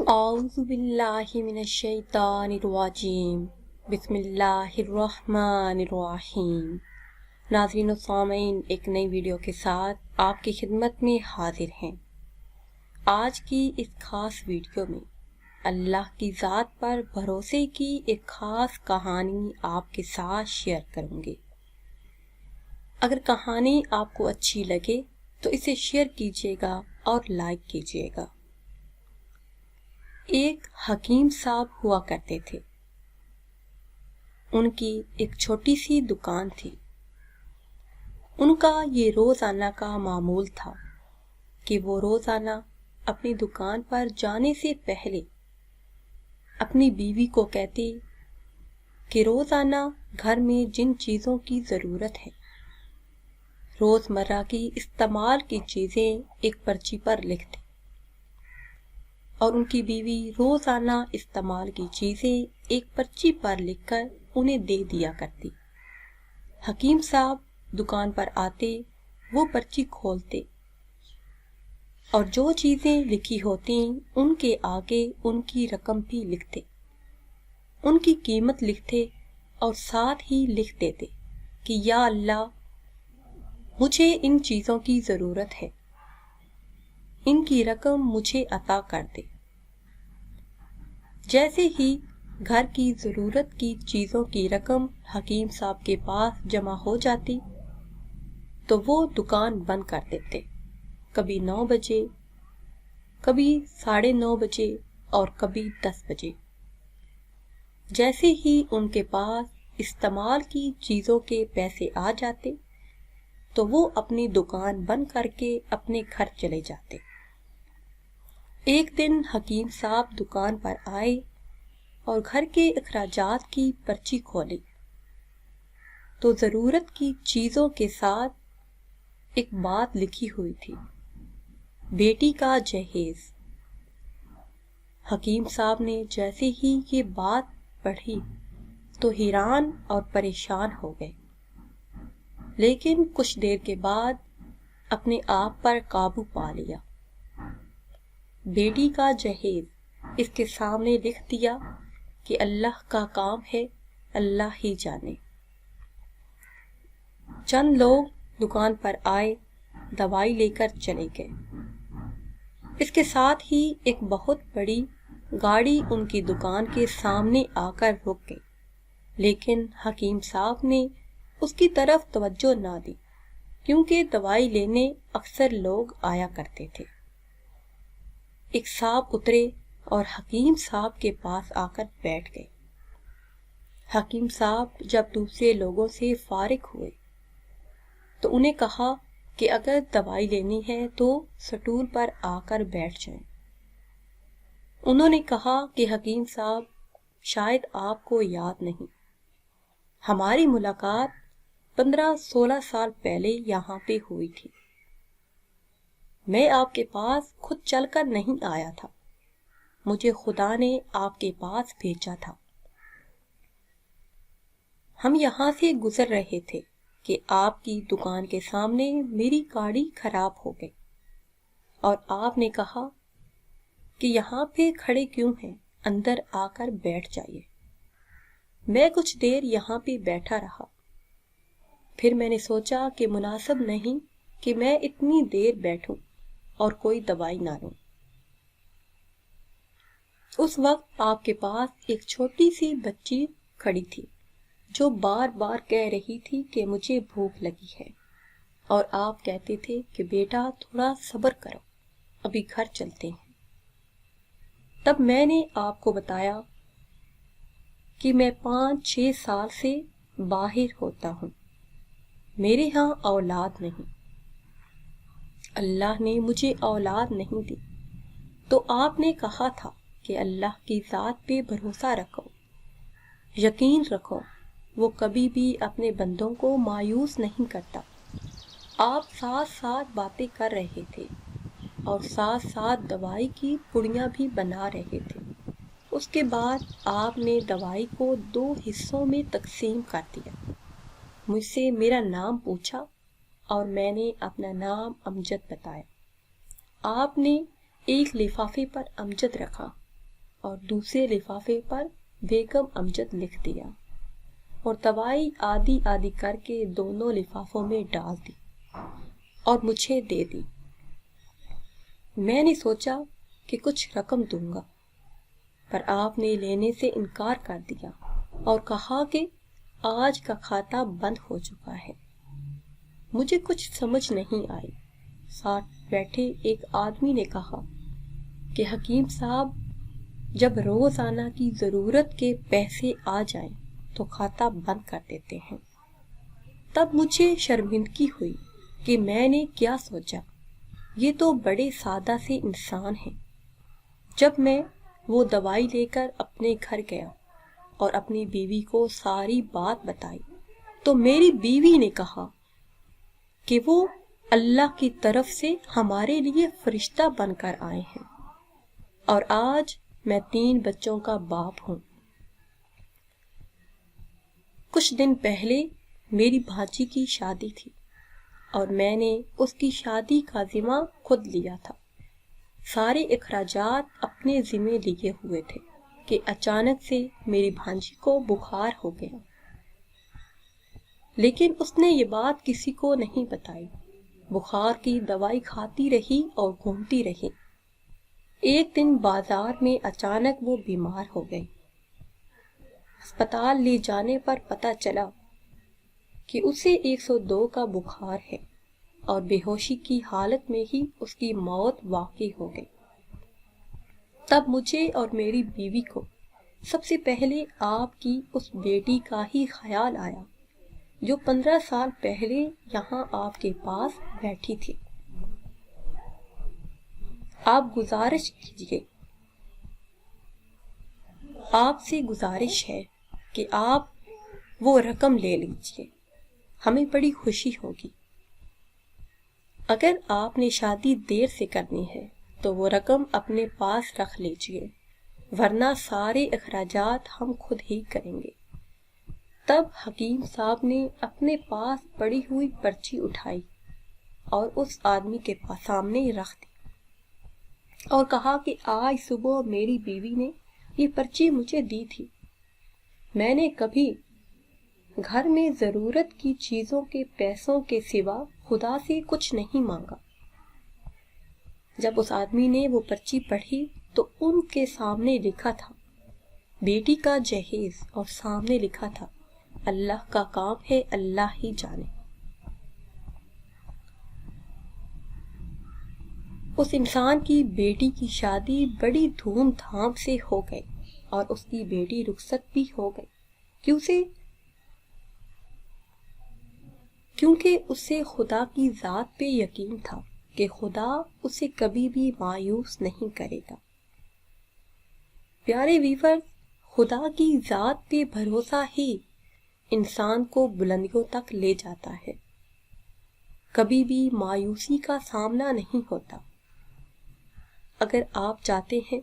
اعوذ باللہ من الشیطان الرجیم بسم اللہ الرحمن الرحیم۔ ناظرین و سامعین، ایک نئی ویڈیو کے ساتھ آپ کی خدمت میں حاضر ہیں۔ آج کی اس خاص ویڈیو میں اللہ کی ذات پر بھروسے کی ایک خاص کہانی آپ کے ساتھ شیئر کروں گی۔ اگر کہانی آپ کو اچھی لگے تو اسے شیئر کیجیے گا اور لائک کیجیے گا۔ ایک حکیم صاحب ہوا کرتے تھے۔ ان کی ایک چھوٹی سی دکان تھی۔ ان کا یہ روزانہ کا معمول تھا کہ وہ روزانہ اپنی دکان پر جانے سے پہلے اپنی بیوی کو کہتے کہ روزانہ گھر میں جن چیزوں کی ضرورت ہے، روزمرہ کی استعمال کی چیزیں ایک پرچی پر لکھ دیں، اور ان کی بیوی روزانہ استعمال کی چیزیں ایک پرچی پر لکھ کر انہیں دے دیا کرتی۔ حکیم صاحب دکان پر آتے، وہ پرچی کھولتے اور جو چیزیں لکھی ہوتی ان کے آگے ان کی رقم بھی لکھتے، ان کی قیمت لکھتے اور ساتھ ہی لکھ دیتے کہ یا اللہ، مجھے ان چیزوں کی ضرورت ہے، ان کی رقم مجھے عطا کر دے۔ جیسے ہی گھر کی ضرورت کی چیزوں کی رقم حکیم صاحب کے پاس جمع ہو جاتی تو وہ دکان بند کر دیتے، کبھی 9 بجے، کبھی 9:30 بجے اور کبھی 10 بجے۔ جیسے ہی ان کے پاس استعمال کی چیزوں کے پیسے آ جاتے تو وہ اپنی دکان بند کر کے اپنے گھر چلے جاتے۔ ایک دن حکیم صاحب دکان پر آئے اور گھر کے اخراجات کی پرچی کھولی تو ضرورت کی چیزوں کے ساتھ ایک بات لکھی ہوئی تھی: بیٹی کا جہیز۔ حکیم صاحب نے جیسے ہی یہ بات پڑھی تو حیران اور پریشان ہو گئے، لیکن کچھ دیر کے بعد اپنے آپ پر قابو پا لیا۔ بیٹی کا جہیز اس کے سامنے لکھ دیا کہ اللہ کا کام ہے، اللہ ہی جانے۔ چند لوگ دکان پر آئے، دوائی لے کر چلے گئے۔ اس کے ساتھ ہی ایک بہت بڑی گاڑی ان کی دکان کے سامنے آ کر رک گئی، لیکن حکیم صاحب نے اس کی طرف توجہ نہ دی، کیونکہ دوائی لینے اکثر لوگ آیا کرتے تھے۔ ایک صاحب اترے اور حکیم صاحب کے پاس آ کر بیٹھ گئے۔ حکیم صاحب جب دوسرے لوگوں سے فارغ ہوئے تو انہیں کہا کہ اگر دوائی لینی ہے تو سٹول پر آ کر بیٹھ جائیں۔ انہوں نے کہا کہ حکیم صاحب، شاید آپ کو یاد نہیں، ہماری ملاقات 15-16 سال پہلے یہاں پہ ہوئی تھی۔ میں آپ کے پاس خود چل کر نہیں آیا تھا، مجھے خدا نے آپ کے پاس بھیجا تھا۔ ہم یہاں سے گزر رہے تھے کہ آپ کی دکان کے سامنے میری گاڑی خراب ہو گئی، اور آپ نے کہا کہ یہاں پہ کھڑے کیوں ہیں، اندر آ کر بیٹھ جائیے۔ میں کچھ دیر یہاں پہ بیٹھا رہا، پھر میں نے سوچا کہ مناسب نہیں کہ میں اتنی دیر بیٹھوں اور کوئی دوائی نہ لوں۔ اس وقت آپ کے پاس ایک چھوٹی سی بچی کھڑی تھی جو بار بار کہہ رہی تھی کہ مجھے بھوک لگی ہے، اور آپ کہتے تھے کہ بیٹا تھوڑا صبر کرو، ابھی گھر چلتے ہیں۔ تب میں نے آپ کو بتایا کہ میں 5-6 سال سے باہر ہوتا ہوں، میرے ہاں اولاد نہیں، اللہ نے مجھے اولاد نہیں دی، تو آپ نے کہا تھا کہ اللہ کی ذات پہ بھروسہ رکھو، یقین رکھو، وہ کبھی بھی اپنے بندوں کو مایوس نہیں کرتا۔ آپ ساتھ ساتھ باتیں کر رہے تھے اور ساتھ ساتھ دوائی کی پڑیاں بھی بنا رہے تھے۔ اس کے بعد آپ نے دوائی کو 2 حصوں میں تقسیم کر دیا، مجھ سے میرا نام پوچھا اور میں نے اپنا نام امجد بتایا۔ آپ نے ایک لفافے پر امجد رکھا اور دوسرے لفافے پر بیگم امجد لکھ دیا اور دوائی آدھی آدھی کر کے دونوں لفافوں میں ڈال دی اور مجھے دے دی۔ میں نے سوچا کہ کچھ رقم دوں گا، پر آپ نے لینے سے انکار کر دیا اور کہا کہ آج کا کھاتا بند ہو چکا ہے۔ مجھے کچھ سمجھ نہیں آئی۔ ساتھ بیٹھے ایک آدمی نے کہا کہ حکیم صاحب، جب روزانہ کی ضرورت کے پیسے آ جائیں تو کھاتا بند کر دیتے ہیں۔ تب مجھے شرمندگی ہوئی کہ میں نے کیا سوچا، یہ تو بڑے سادہ سے انسان ہیں۔ جب میں وہ دوائی لے کر اپنے گھر گیا اور اپنی بیوی کو ساری بات بتائی تو میری بیوی نے کہا کہ وہ اللہ کی طرف سے ہمارے لیے فرشتہ بن کر آئے ہیں اور آج میں 3 بچوں کا باپ ہوں۔ کچھ دن پہلے میری بھانجی کی شادی تھی اور میں نے اس کی شادی کا ذمہ خود لیا تھا۔ سارے اخراجات اپنے ذمہ لیے ہوئے تھے کہ اچانک سے میری بھانجی کو بخار ہو گیا، لیکن اس نے یہ بات کسی کو نہیں بتائی۔ بخار کی دوائی کھاتی رہی اور گھومتی رہی۔ ایک دن بازار میں اچانک وہ بیمار ہو گئی۔ ہسپتال لے جانے پر پتہ چلا کہ اسے 102 کا بخار ہے اور بے ہوشی کی حالت میں ہی اس کی موت واقع ہو گئی۔ تب مجھے اور میری بیوی کو سب سے پہلے آپ کی اس بیٹی کا ہی خیال آیا جو 15 سال پہلے یہاں آپ کے پاس بیٹھی تھی۔ آپ گزارش کیجیے، آپ سے گزارش ہے کہ آپ وہ رقم لے لیجیے، ہمیں بڑی خوشی ہوگی۔ اگر آپ نے شادی دیر سے کرنی ہے تو وہ رقم اپنے پاس رکھ لیجیے، ورنہ سارے اخراجات ہم خود ہی کریں گے۔ تب حکیم صاحب نے اپنے پاس پڑی ہوئی پرچی اٹھائی اور اس آدمی کے سامنے رکھ دی اور کہا کہ آج صبح میری بیوی نے یہ پرچی مجھے دی تھی۔ میں نے کبھی گھر میں ضرورت کی چیزوں کے پیسوں کے سوا خدا سے کچھ نہیں مانگا۔ جب اس آدمی نے وہ پرچی پڑھی تو ان کے سامنے لکھا تھا بیٹی کا جہیز اور سامنے لکھا تھا اللہ کا کام ہے، اللہ ہی جانے۔ اس انسان کی بیٹی کی شادی بڑی دھوم دھام سے ہو گئی اور اس کی بیٹی رخصت بھی ہو گئی کیونکہ اسے خدا کی ذات پہ یقین تھا کہ خدا اسے کبھی بھی مایوس نہیں کرے گا۔ پیارے ویور، خدا کی ذات پہ بھروسہ ہی انسان کو بلندیوں تک لے جاتا ہے، کبھی بھی مایوسی کا سامنا نہیں ہوتا۔ اگر آپ چاہتے ہیں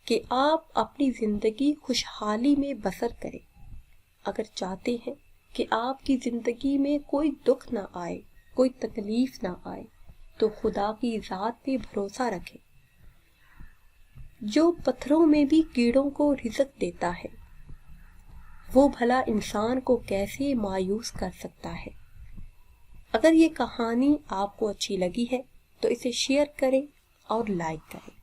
کہ آپ اپنی زندگی خوشحالی میں بسر کریں، اگر چاہتے ہیں کہ آپ کی زندگی میں کوئی دکھ نہ آئے، کوئی تکلیف نہ آئے، تو خدا کی ذات پہ بھروسہ رکھیں جو پتھروں میں بھی کیڑوں کو رزق دیتا ہے۔ وہ بھلا انسان کو کیسے مایوس کر سکتا ہے؟ اگر یہ کہانی آپ کو اچھی لگی ہے تو اسے شیئر کریں اور لائک کریں۔